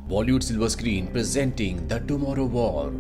Bollywood silver screen presenting the tomorrow war.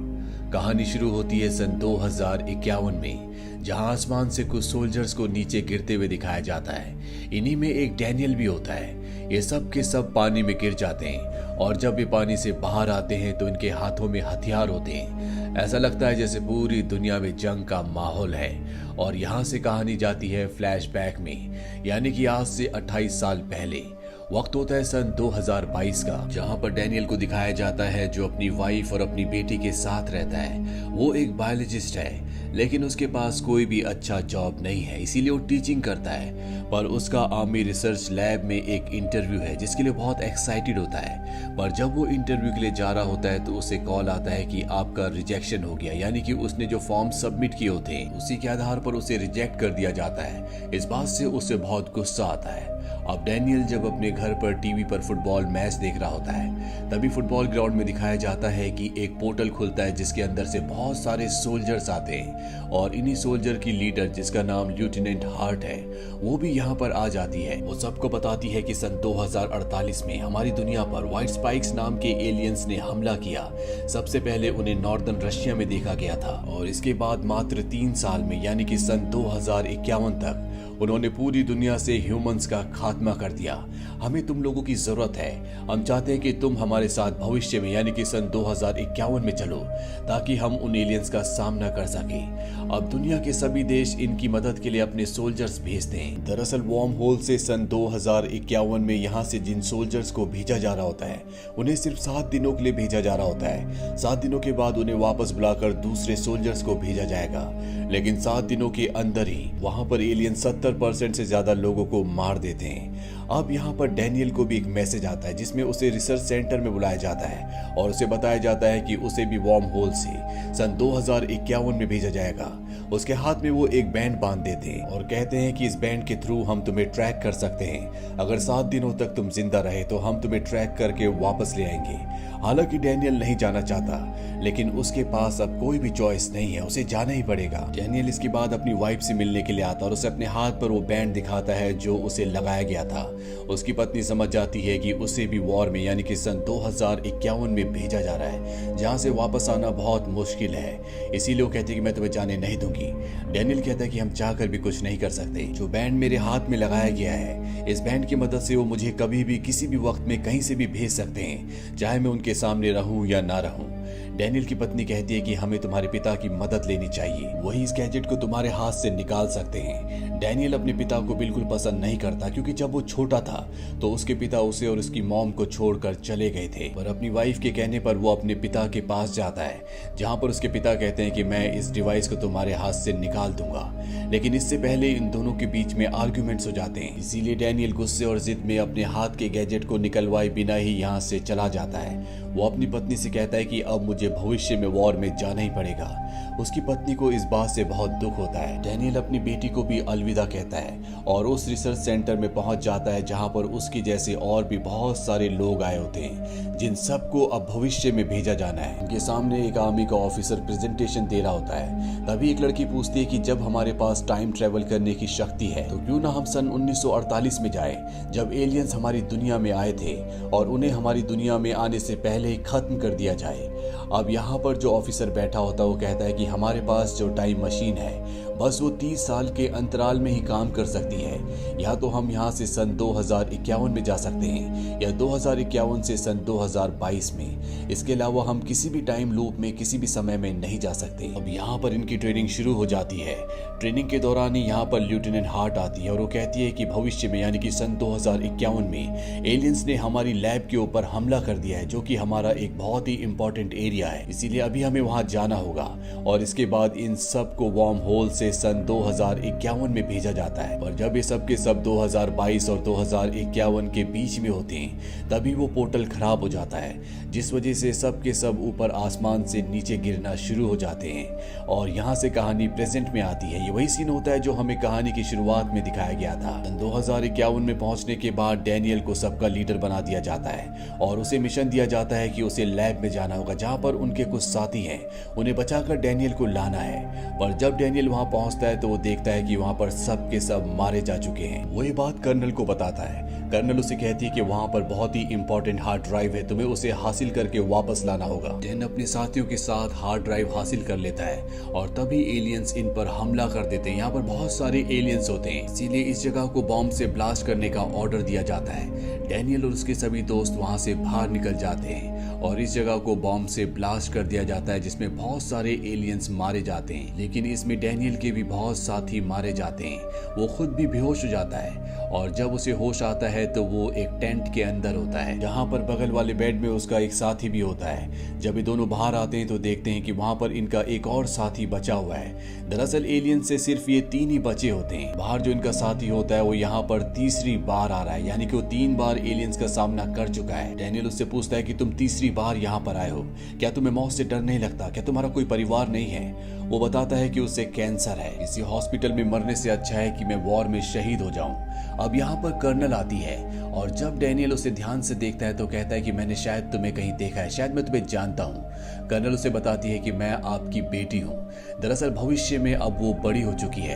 कहानी शुरू होती है सन 2051 में, जहां आसमान से कुछ सोल्जर्स को नीचे गिरते हुए दिखाया जाता है। इन्हीं में एक डैनियल भी होता है। ये सब के सब पानी में गिर जाते हैं और जब ये पानी से बाहर आते हैं तो इनके हाथों में हथियार होते हैं। ऐसा लगता है जैसे पूरी दुनिया में जंग का माहौल है। और यहाँ से कहानी जाती है फ्लैशबैक में, यानी कि आज से 28 साल पहले। वक्त होता है सन 2022 का, जहां पर डैनियल को दिखाया जाता है जो अपनी वाइफ और अपनी बेटी के साथ रहता है। वो एक बायोलॉजिस्ट है, लेकिन उसके पास कोई भी अच्छा जॉब नहीं है, इसीलिए वो टीचिंग करता है। पर उसका आर्मी रिसर्च लैब में एक इंटरव्यू है जिसके लिए बहुत एक्साइटेड होता है। पर जब वो इंटरव्यू के लिए जा रहा होता है तो उसे कॉल आता है कि आपका रिजेक्शन हो गया, यानी कि उसने जो फॉर्म सबमिट किए होते हैं उसी के आधार पर उसे रिजेक्ट कर दिया जाता है। इस बात से उसे बहुत गुस्सा आता है। अब डैनियल जब अपने घर पर टीवी पर फुटबॉल मैच देख रहा होता है, तभी फुटबॉल ग्राउंड में दिखाया जाता है कि एक पोर्टल खुलता है जिसके अंदर से बहुत सारे सोल्जर्स आते हैं। और इन्हीं सोल्जर की लीडर, जिसका नाम लेफ्टिनेंट हार्ट है, वो भी यहाँ पर आ जाती है। वो सबको बताती है कि सन 2048 में हमारी दुनिया पर व्हाइट स्पाइक्स नाम के एलियंस ने हमला किया। सबसे पहले उन्हें नॉर्दर्न रशिया में देखा गया था और इसके बाद मात्र 3 साल में, यानी कि सन 2051 तक उन्होंने पूरी दुनिया से ह्यूमंस का खात्मा कर दिया। हमें तुम लोगों की जरूरत है। हम चाहते हैं कि तुम हमारे साथ भविष्य में, यानी कि सन 2051 में चलो, ताकि हम उन एलियंस का सामना कर सकें। अब दुनिया के सभी देश इनकी मदद के लिए अपने सोल्जर्स भेजते हैं। दरअसल वार्म होल से सन 2051 में यहाँ से जिन सोल्जर्स को भेजा जा रहा होता है, उन्हें सिर्फ 7 दिनों के लिए भेजा जा रहा होता है। 7 दिनों के बाद उन्हें वापस बुलाकर दूसरे सोल्जर्स को भेजा जाएगा। लेकिन 7 दिनों के अंदर ही वहां पर एलियन 70% से ज्यादा लोगों को मार देते हैं। अब यहाँ पर डैनियल को भी एक मैसेज आता है जिसमें उसे रिसर्च सेंटर में बुलाया जाता है और उसे बताया जाता है कि उसे भी वार्म होल से सन 2051 में भेजा जाएगा। उसके हाथ में वो एक बैंड बांध देते हैं और कहते हैं कि इस बैंड के थ्रू हम तुम्हें ट्रैक कर सकते हैं। अगर 7 दिनों तक तुम जिंदा रहे तो हम तुम्हें ट्रैक करके वापस ले आएंगे। हालांकि डैनियल नहीं जाना चाहता, लेकिन उसके पास अब कोई भी चॉइस नहीं है, उसे जाना ही पड़ेगा। डैनियल इसके बाद अपनी वाइफ से मिलने के लिए आता और उसे अपने हाथ पर वो बैंड दिखाता है जो उसे लगाया गया था। उसकी पत्नी समझ जाती है कि उसे भी वॉर में, यानी कि सन 2051 में भेजा जा रहा है, जहां से वापस आना बहुत मुश्किल है। इसीलिए वो कहती है कि मैं तुम्हें जाने नहीं दूंगी। डैनियल कहता है कि हम चाहकर भी कुछ नहीं कर सकते। जो बैंड मेरे हाथ में लगाया गया है, इस बैंड की मदद से वो मुझे कभी भी किसी भी वक्त में कहीं से भी भेज सकते हैं, चाहे मैं उनके सामने रहूं या ना रहूं। डैनियल की पत्नी कहती है कि हमें तुम्हारे पिता की मदद लेनी चाहिए, वही इस गैजेट को तुम्हारे हाथ से निकाल सकते हैं। डैनियल अपने पिता को बिल्कुल पसंद नहीं करता, क्योंकि जब वो छोटा था तो उसके पिता उसे और उसकी मॉम को छोड़कर चले गए थे। पर अपनी वाइफ के कहने पर वो अपने पिता के पास जाता है, जहां पर उसके पिता कहते हैं कि मैं इस डिवाइस को तुम्हारे हाथ से निकाल दूंगा। लेकिन इससे पहले इन दोनों के बीच में आर्ग्यूमेंट्स हो जाते हैं। इसीलिए डैनियल गुस्से और जिद में अपने हाथ के गैजेट को निकलवाए बिना ही यहाँ से चला जाता है। वो अपनी पत्नी से कहता है कि अब मुझे भविष्य में वॉर में जाना ही पड़ेगा। उसकी पत्नी को इस बात से बहुत दुख होता है। डैनियल अपनी बेटी को भी अलविदा कहता है और उस रिसर्च सेंटर में पहुंच जाता है जहां पर उसके जैसे और भी बहुत सारे लोग आए होते हैं, जिन सबको अब भविष्य में भेजा जाना है। उनके सामने एक आर्मी का ऑफिसर प्रेजेंटेशन दे रहा होता है। तभी एक लड़की पूछती है कि जब हमारे पास टाइम ट्रेवल करने की शक्ति है तो क्यों ना हम सन 1948 में जाएं, जब एलियंस हमारी दुनिया में आए थे और उन्हें हमारी दुनिया में आने से पहले ही खत्म कर दिया जाए। अब यहाँ पर जो ऑफिसर बैठा होता है वो कहता है कि हमारे पास जो टाइम मशीन है बस वो 30 साल के अंतराल में ही काम कर सकती है। या तो हम यहाँ से सन 2051 में जा सकते हैं या 2051 से सन 2022 में। इसके अलावा हम किसी भी टाइम लूप में किसी भी समय में नहीं जा सकते। अब यहाँ पर इनकी ट्रेनिंग शुरू हो जाती है। ट्रेनिंग के दौरान ही यहाँ पर लेफ्टिनेंट हार्ट आती है और वो कहती है कि भविष्य में, यानी कि सन 2051 में एलियंस ने हमारी लैब के ऊपर हमला कर दिया है, जो कि हमारा एक बहुत ही इंपॉर्टेंट एरिया है। इसीलिए अभी हमें वहां जाना होगा और इसके बाद इन सब को वार्म होल से सन 2051 में भेजा जाता है। और जब ये सब के सब 2022 और 2051 के बीच में होते हैं, तभी वो पोर्टल खराब हो जाता है, जिस वजह से सब के सब ऊपर आसमान से नीचे गिरना शुरू हो जाते हैं। और यहाँ से कहानी प्रेजेंट में आती है। ये वही सीन होता है जो हमें कहानी की शुरुआत में दिखाया गया था। सन 2051 में पहुंचने के बाद डैनियल को सबका लीडर बना दिया जाता है और उसे मिशन दिया जाता है कि उसे लैब में जाना होगा, जहां पर उनके कुछ साथी हैं। उन्हें बचाकर डैनियल को लाना है। पर जब डैनियल वहां पहुंचता है तो वो देखता है कि वहां पर सब के सब मारे जा चुके हैं। वो ये बात कर्नल को बताता है। कर्नल उसे कहती है कि वहां पर बहुत ही इंपॉर्टेंट हार्ड ड्राइव है, तुम्हें उसे हासिल करके वापस लाना होगा। डैन अपने साथियों के साथ हार्ड ड्राइव हासिल कर लेता है और तभी एलियंस इन पर हमला कर देते हैं। यहाँ पर बहुत सारे एलियंस होते हैं, इसीलिए इस जगह को बॉम्ब से ब्लास्ट करने का ऑर्डर दिया जाता है। डैनियल और उसके सभी दोस्त वहां से बाहर निकल जाते हैं और इस जगह को बॉम्ब से ब्लास्ट कर दिया जाता है, जिसमें बहुत सारे एलियंस मारे जाते हैं। लेकिन इसमें डैनियल के भी बहुत साथी मारे जाते हैं। वो खुद भी बेहोश हो जाता है और जब उसे होश आता है तो वो एक टेंट के अंदर होता है, जहां पर बगल वाले बेड में उसका एक साथी भी होता है। जब ये दोनों बाहर आते हैं तो देखते हैं कि वहां पर इनका एक और साथी बचा हुआ है। दरअसल एलियन से सिर्फ ये 3 ही बचे होते हैं। बाहर जो इनका साथी होता है वो यहाँ पर तीसरी बार आ रहा है, यानी कि वो 3 बार एलियंस का सामना कर चुका है। डैनियल उससे पूछता है कि तुम तीसरी बार यहाँ पर आए हो, क्या तुम्हें मौत से डर नहीं लगता? क्या तुम्हारा कोई परिवार नहीं है? वो बताता है कि उसे कैंसर है, इसी हॉस्पिटल में मरने से अच्छा है कि मैं वॉर में शहीद हो जाऊं। अब यहाँ पर कर्नल आती है और जब डैनियल उसे ध्यान से देखता है तो कहता है कि मैंने शायद तुम्हें कहीं देखा है, शायद मैं तुम्हें जानता हूँ। कर्नल उसे बताती है कि मैं आपकी बेटी हूँ। दरअसल भविष्य में अब वो बड़ी हो चुकी है।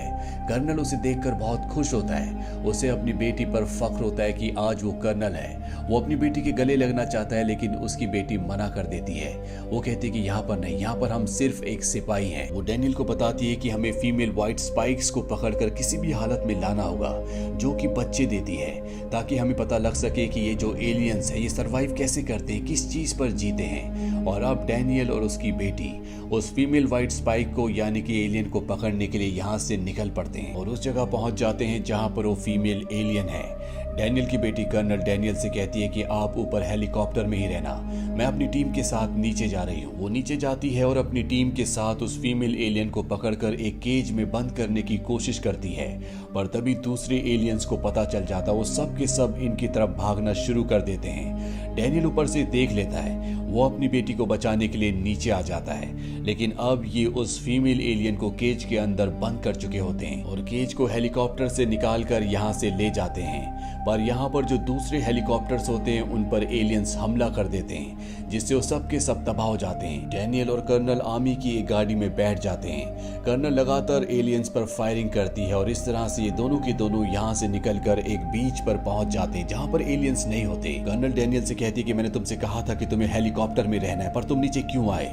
कर्नल उसे देखकर बहुत खुश होता है। उसे अपनी बेटी पर फख्र होता है कि आज वो कर्नल है। वो अपनी बेटी के गले लगना चाहता है लेकिन उसकी बेटी मना कर देती है। वो कहती है कि यहाँ पर नहीं, यहाँ पर हम सिर्फ एक सिपाही हैं। वो डैनियल को बताती है कि हमें फीमेल व्हाइट स्पाइक्स को पकड़कर किसी भी हालत में लाना होगा जो कि बच्चे देती है, ताकि हमें पता लग सके कि ये जो एलियंस है ये सरवाइव कैसे करते हैं, किस चीज पर जीते हैं। और अब डैनियल और उसकी बेटी उस फीमेल व्हाइट स्पाइक को यानी कि एलियन को पकड़ने के लिए यहाँ से निकल पड़ते हैं और उस जगह पहुंच जाते हैं जहां पर वो फीमेल एलियन है। डैनियल की बेटी कर्नल डैनियल से कहती है कि आप ऊपर हेलीकॉप्टर में ही रहना, मैं अपनी टीम के साथ नीचे जा रही हूँ। वो नीचे जाती है और अपनी टीम के साथ उस फीमेल एलियन को पकड़कर एक केज में बंद करने की कोशिश करती है, पर तभी दूसरे एलियंस को पता चल जाता, वो सब के सब इनकी तरफ भागना शुरू कर देते हैं। डैनियल ऊपर से देख लेता है, वो अपनी बेटी को बचाने के लिए नीचे आ जाता है, लेकिन अब ये उस फीमेल एलियन को केज के अंदर बंद कर चुके होते हैं और केज को हेलीकॉप्टर से निकालकर यहाँ से ले जाते हैं। पर यहाँ पर जो दूसरे हेलीकॉप्टर्स होते हैं उन पर एलियंस हमला कर देते हैं, जिससे वो सब के सब तबाह हो जाते हैं। डैनियल और कर्नल आर्मी की एक गाड़ी में बैठ जाते हैं। कर्नल लगातार एलियंस पर फायरिंग करती है और इस तरह से ये दोनों के दोनों यहाँ से निकलकर एक बीच पर पहुंच जाते हैं जहाँ पर एलियंस नहीं होते। कर्नल डैनियल से कहती है कि मैंने तुमसे कहा था कि तुम्हें हेलीकॉप्टर में रहना है, पर तुम नीचे क्यों आए?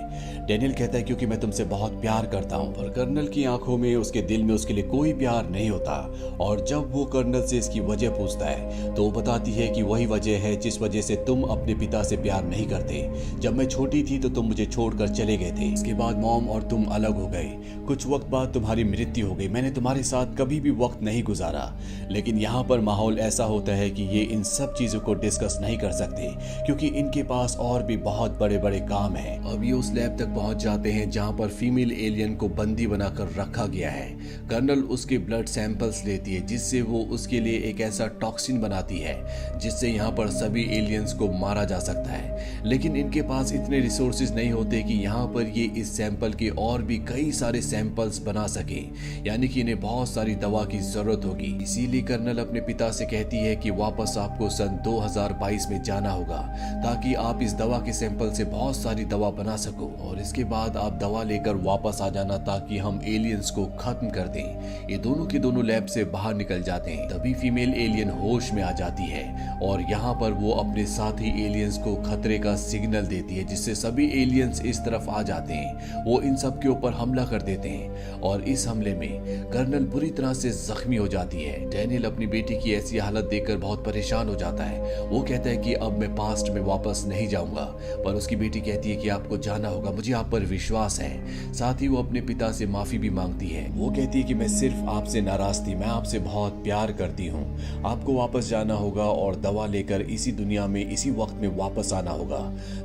डैनियल कहता है क्योंकि मैं तुमसे बहुत प्यार करता हूँ। पर कर्नल की आंखों में, उसके दिल में उसके लिए कोई प्यार नहीं होता। और जब वो कर्नल से इसकी वजह पूछता है तो वो बताती है कि वही वजह है जिस वजह से तुम अपने पिता से प्यार नहीं करते। जब मैं छोटी थी तो तुम मुझे छोड़कर चले गए थे, इसके बाद मॉम और तुम अलग हो गए, कुछ वक्त बाद तुम्हारी मृत्यु हो गई। मैंने तुम्हारे साथ कभी भी वक्त नहीं गुजारा, लेकिन यहाँ पर माहौल ऐसा होता है कि ये इन सब चीजों को डिस्कस नहीं कर सकते क्योंकि इनके पास और भी बहुत बड़े बड़े काम है। अब ये उस लैब तक पहुंच जाते हैं जहाँ पर फीमेल एलियन को बंदी बनाकर रखा गया है। कर्नल उसके ब्लड सैंपल्स लेती है जिससे वो उसके लिए एक ऐसा टॉक्सिन बनाती है जिससे यहाँ पर सभी एलियंस को मारा जा सकता है। लेकिन इनके पास इतने रिसोर्सेज नहीं होते कि यहाँ पर ये इस सैंपल के और भी कई सारे सैंपल्स बना सके, यानी कि इन्हें बहुत सारी दवा की जरूरत होगी। इसीलिए कर्नल अपने पिता से कहती है कि वापस आपको सन 2022 में जाना होगा ताकि आप इस दवा के सैंपल से बहुत सारी दवा बना सको और इसके बाद आप दवा लेकर वापस आ जाना ताकि हम एलियंस को खत्म कर दें। ये दोनों के दोनों लैब से बाहर निकल जाते हैं। तभी फीमेल एलियन होश में आ जाती है और यहाँ पर वो अपने साथी एलियंस को खतरे का सिग्नल देती है जिससे सभी एलियंस इस तरफ आ जाते हैं। वो इन सब के ऊपर हमला कर देते हैं और इस हमले में कर्नल बुरी तरह से जख्मी हो जाती है। डैनियल अपनी बेटी की ऐसी हालत देखकर बहुत परेशान हो जाता है। वो कहता है कि अब मैं पास्ट में वापस नहीं जाऊंगा, पर उसकी बेटी कहती है कि आपको जाना होगा, मुझे आप पर विश्वास है। साथ ही वो अपने पिता से माफी भी मांगती है। वो कहती है कि मैं सिर्फ आपसे नाराज थी, मैं आपसे बहुत प्यार करती हूँ, आपको वापस जाना होगा और दवा लेकर इसी दुनिया में इसी वक्त में वापस आना होगा।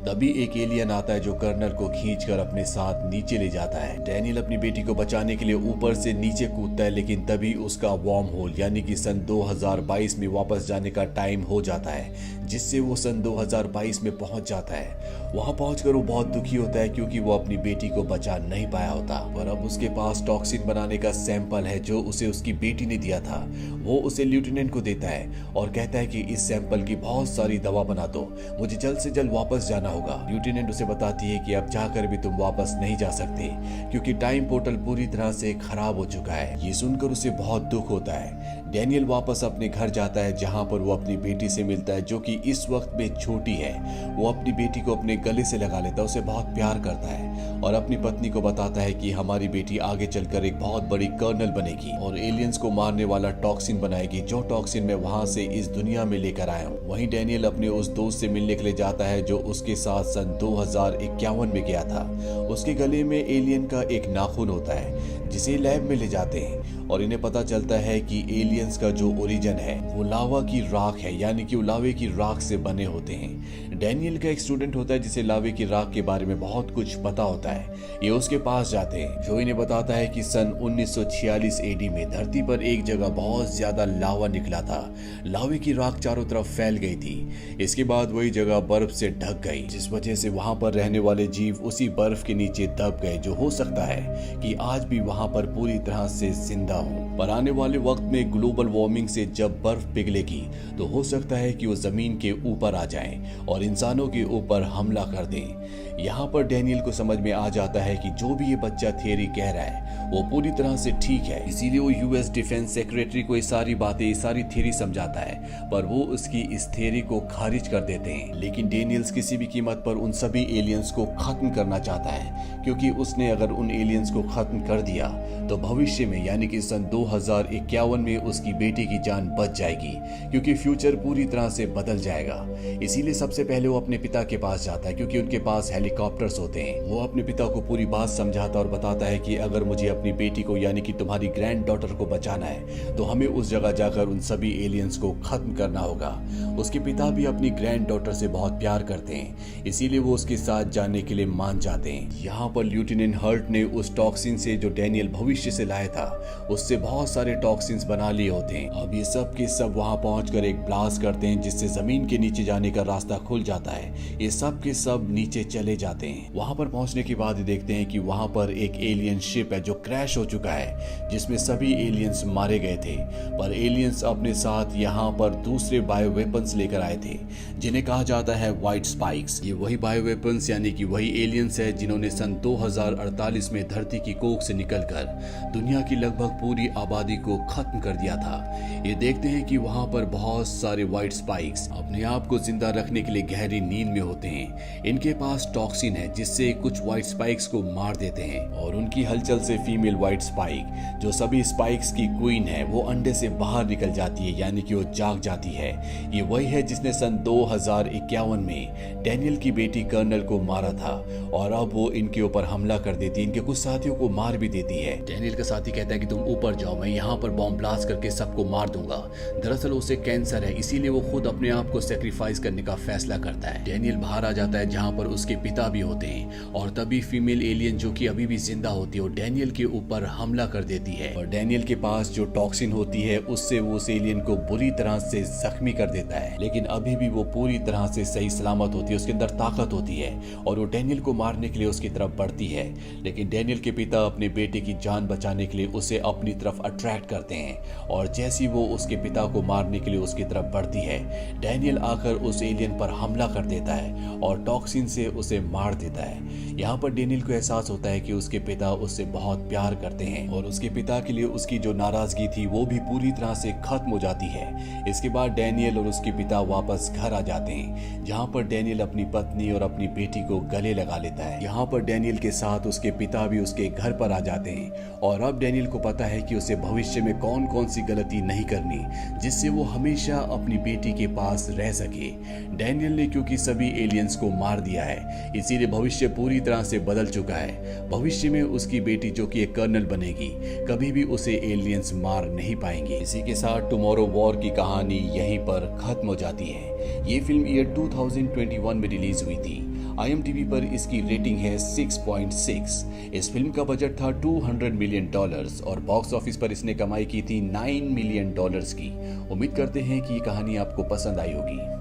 तभी एक एलियन आता है जो कर्नल को खींचकर अपने साथ नीचे ले जाता है। डैनियल अपनी बेटी को बचाने के लिए ऊपर से नीचे कूदता है, लेकिन तभी उसका वार्म होल यानी कि सन 2022 में वापस जाने का टाइम हो जाता है, जिससे वो सन 2022 में पहुंच जाता है। वहां पहुंचकर वो बहुत दुखी होता है क्योंकि वो अपनी बेटी को बचा नहीं पाया होता, पर अब उसके पास टॉक्सिन बनाने का सैंपल है जो उसे उसकी बेटी ने दिया था। वो उसे लेफ्टिनेंट को देता है और कहता है कि इस सैंपल की बहुत सारी दवा बना दो, मुझे जल्द से जल्द वापस जाना होगा। लेफ्टिनेंट उसे बताती है कि अब चाहकर भी तुम वापस नहीं जा सकते क्योंकि टाइम पोर्टल पूरी तरह से खराब हो चुका है। ये सुनकर उसे बहुत दुख होता है। डैनियल वापस अपने घर जाता है जहां पर वो अपनी बेटी से मिलता है जो कि इस वक्त में छोटी है। वो अपनी बेटी को अपने गले से लगा लेता है, उसे बहुत प्यार करता है और अपनी पत्नी को बताता है कि हमारी बेटी आगे चलकर एक बहुत बड़ी कर्नल बनेगी और एलियंस को मारने वाला टॉक्सिन बनाएगी, जो टॉक्सिन मैं वहां से इस दुनिया में लेकर आया हूँ। वहीं डैनियल अपने उस दोस्त से मिलने के लिए जाता है जो उसके साथ सन 2051 में गया था। उसके गले में एलियन का एक नाखून होता है जिसे लैब में ले जाते हैं और इन्हें पता चलता है कि एलियंस का जो ओरिजिन है वो लावा की राख है, यानी कि वो लावे की राख से बने होते हैं। डैनियल का एक स्टूडेंट होता है जिसे लावे की राख के बारे में बहुत कुछ पता होता है। ये उसके पास जाते हैं जो इन्हें बताता है कि सन 1946 एडी में धरती पर एक जगह बहुत ज्यादा लावा निकला था। लावे की राख चारों तरफ फैल गई थी। इसके बाद वही जगह बर्फ से ढक गई, जिस वजह से वहां पर रहने वाले जीव उसी बर्फ के नीचे दब गए, जो हो सकता है कि आज भी वहां पर पूरी तरह से जिंदा हो। पर आने वाले वक्त में ग्लोबल वार्मिंग से जब बर्फ पिघलेगी तो हो सकता है कि वो जमीन के ऊपर आ जाएं और इंसानों के ऊपर हमला कर दें। यहाँ पर डैनियल को समझ में आ जाता है कि जो भी ये बच्चा थियरी कह रहा है वो पूरी तरह से ठीक है। इसीलिए वो यूएस डिफेंस सेक्रेटरी को ये सारी बातें, ये सारी थियरी समझाता है, पर वो उसकी इस थियरी को खारिज कर देते हैं। लेकिन डैनियल्स किसी भी कीमत पर उन सभी एलियंस को खत्म करना चाहता है, क्योंकि उसने अगर उन एलियंस को खत्म कर दिया तो भविष्य में यानी कि सन 2051 में उसकी बेटी की जान बच जाएगी, क्योंकि फ्यूचर पूरी तरह से बदल जाएगा। इसीलिए सबसे पहले वो अपने पिता के पास जाता है, क्योंकि उनके पास हेलीकॉप्टर्स होते हैं। वो अपने पिता को पूरी बात समझाता और बताता है कि अगर मुझे अपनी बेटी को यानी कि तुम्हारी ग्रैंड डॉटर को बचाना है तो हमें उस जगह जाकर उन सभी एलियंस को खत्म करना होगा। उसके पिता भी अपनी ग्रैंड डॉटर से बहुत प्यार करते हैं, इसीलिए वो उसके साथ जाने के लिए मान जाते हैं। यहाँ पर लेफ्टिनेंट हर्ट ने उस टॉक्सिन से जो डैनियल भविष्य से लाया था उससे बहुत सारे टॉक्सिन्स बना लिए होते हैं। अब ये सब के सब वहां पहुंचकर एक ब्लास्ट करते हैं जिससे जमीन के नीचे जाने का रास्ता खुल जाता है। ये सब के सब नीचे चले जाते हैं। वहां पर पहुंचने के बाद देखते हैं कि वहां पर एक एलियन शिप है जो क्रैश हो चुका है, जिसमें सभी एलियंस मारे गए थे। पर एलियंस अपने साथ यहाँ पर दूसरे बायो वेपन्स लेकर आए थे जिन्हें कहा जाता है व्हाइट स्पाइक्स। ये वही बायो वेपन्स यानी कि वही एलियंस है जिन्होंने सन 2048 में धरती की कोख से निकलकर दुनिया की लगभग पूरी आबादी को खत्म कर दिया था। ये देखते हैं कि वहां पर बहुत सारे व्हाइट स्पाइक्स अपने आप को जिंदा रखने के लिए गहरी नींद में होते हैं। इनके पास टॉक्सिन है जिससे कुछ व्हाइट स्पाइक्स को मार देते हैं और उनकी हलचल से फीमेल व्हाइट स्पाइक जो सभी स्पाइक्स की क्वीन है वो अंडे से बाहर निकल जाती है, यानी कि वो जाग जाती है। ये वही है जिसने सन 2051 में डैनियल की बेटी कर्नल को मारा था और अब वो इनके ऊपर हमला कर देती है, इनके कुछ साथियों को मार भी देती है। डैनियल का साथी कहता है कि तुम ऊपर जाओ, मैं यहाँ पर बॉम्ब ब्लास्ट करके सबको मार दूंगा। दरअसल उसे कैंसर है, इसीलिए वो खुद अपने आप को सेक्रीफाइस करने का फैसला करता है। डैनियल बाहर आ जाता है जहाँ पर उसके पिता भी होते हैं और तभी फीमेल एलियन जो कि अभी भी जिंदा होती है वो डैनियल के ऊपर हमला कर देती है और डैनियल के पास जो टॉक्सिन होती है उससे वो उस एलियन को बुरी तरह से जख्मी कर देता है। लेकिन अभी भी वो पूरी तरह से सही सलामत होती है, उसके अंदर ताकत होती है और वो डैनियल को मारने के लिए उसकी तरफ बढ़ती है। लेकिन डैनियल के पिता अपने बेटे की जान बचाने के लिए उसे अपनी तरफ अट्रैक्ट करते हैं और जैसी वो उसके पिता को मारने के लिए उसकी तरफ बढ़ती है, डैनियल आकर उस एलियन पर हमला कर देता है और टॉक्सिन से उसे मार देता है। यहाँ पर डैनियल को एहसास होता है कि उसके पिता उससे बहुत प्यार करते हैं और उसके पिता के लिए उसकी जो नाराजगी थी वो भी पूरी तरह से खत्म हो जाती है। इसके बाद डैनियल और उसके पिता वापस घर आ जाते हैं जहाँ पर डैनियल अपनी पत्नी और अपनी बेटी को गले लगा लेता है। यहाँ पर डैनियल के साथ उसके पिता भी उसके घर पर आ जाते हैं और अब डैनियल को पता है कि उसे भविष्य में कौन कौन सी गलती नहीं करनी जिससे वो हमेशा अपनी बेटी के पास रह सके। डैनियल ने क्योंकि सभी एलियंस को मार दिया है इसीलिए भविष्य पूरी तरह से बदल चुका है। भविष्य में उसकी बेटी जो कि एक कर्नल बनेगी कभी भी उसे एलियंस मार नहीं पाएंगे। इसी के साथ टुमारो वॉर की कहानी यहीं पर खत्म हो जाती है। ये फिल्म ईयर 2021 में रिलीज हुई थी। IMDb पर इसकी रेटिंग है 6.6। इस फिल्म का बजट था $200 मिलियन और बॉक्स ऑफिस पर इसने कमाई की थी $9 मिलियन की। उम्मीद करते हैं कि ये कहानी आपको पसंद आई होगी।